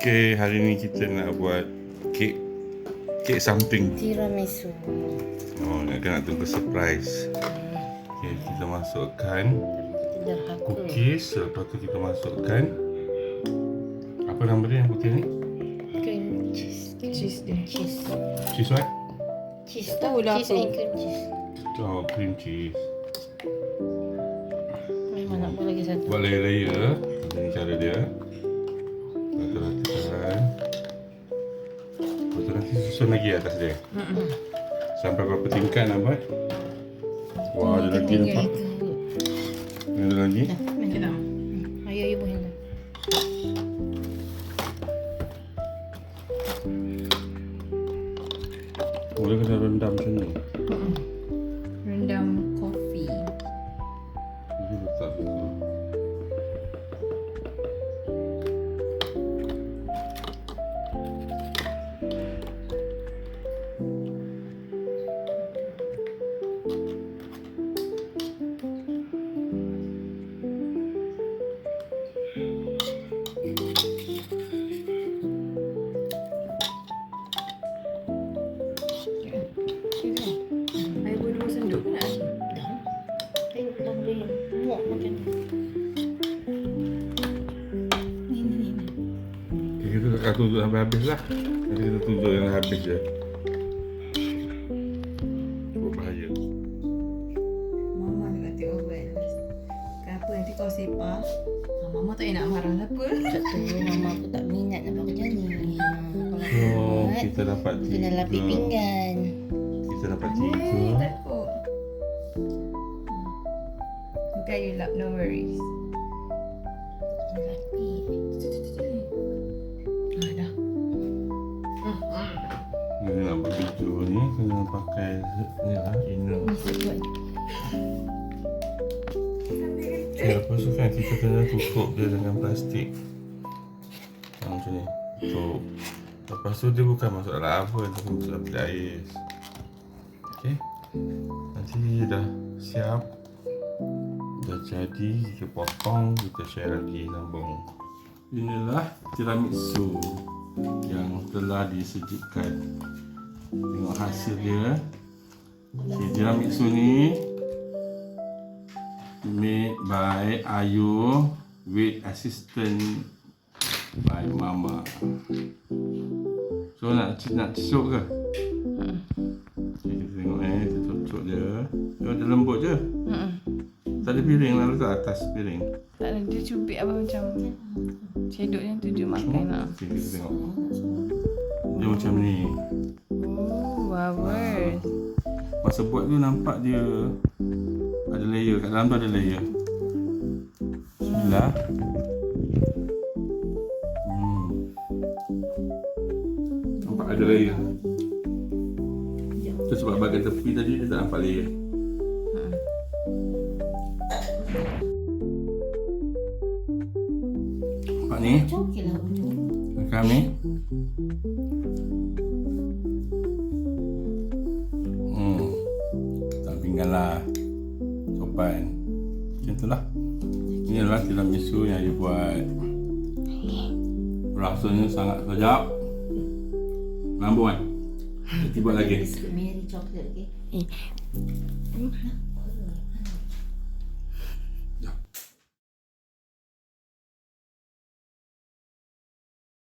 Okay, hari ni kita nak buat kek something. Tiramisu. Oh, nak tunggu surprise. Okay, kita masukkan Derhaka. cookies. Lepas tu kita masukkan apa nama dia yang putih ni? Cream cheese. Cheese dia. Cheese. Cheese what? Cheese. Tahu lah Cheese apa. and cream cheese. Oh, cream cheese. Memang nak buat lagi satu. Buat layer-layer. Ini cara dia. Lepas tu ratakan. Lepas tu nanti susun lagi atas dia. Sampai berapa tingkat nak buat? Wah, ada lagi nampak. Ada lagi. Dah, Okay dah. Ayo ibu hendak. Boleh kena rendam macam ni. Rendam kopi. Jadi letak situ. Air boleh dua senduk ke nak? Dah. Tengok dah boleh muak macam ni. Ni. Okay, kita tak tutup sampai habis lah. Nanti kita tutup yang habis je. Cukup bahaya. Mama nak tengok buat. Kenapa nanti kau sepah? Mama tak nak marah lah apa. Tak tahu mama aku tak minat nak buat kerja ni. So, kita dapat Kena lapik pinggan. Kita dapat Ni tiga. takut. Okay, you lap, no worries. Kena lapik. Dah. Kita nak buat biju ni, kena pakai ni lah, inner. Mesti buat. Okay, lepas tu kan kita kena tutup dia dengan plastik. Macam ni. Tutup. Lepas tu dia bukan masuk dalam oven, tapi masuk dalam bilik ais. Okay. Nanti dah siap. Dah jadi, kita potong, kita share lagi, sambung. Inilah tiramisu yang telah disejukkan. Tengok hasil dia. Okay, tiramisu ni made by Ayu with assistant by Mama. So nak cicuk ke? Okay, kita tengok kita cocok dia. Dia ada lembut je. Tak ada piring lah, letak atas piring. Tak ada, dia cubit apa macam cedok yang tu je makan lah. Okay, kita tengok. Dia macam ni. Oh, bagus. Masa buat tu nampak dia ada layer, kat dalam tu ada layer. Bismillah. Nampak ada layer. Tu sebab bahagian tepi tadi dia tak nampak layer. Nampak ni? Okey lah ujung. Rekam ni. Tak pinggan lah. Sopan. Macam tu lah. Ini adalah tiramisu yang dia buat. Rasanya sangat sedap. Lambung kan? Nanti buat lagi. Biskut Mary coklat okey.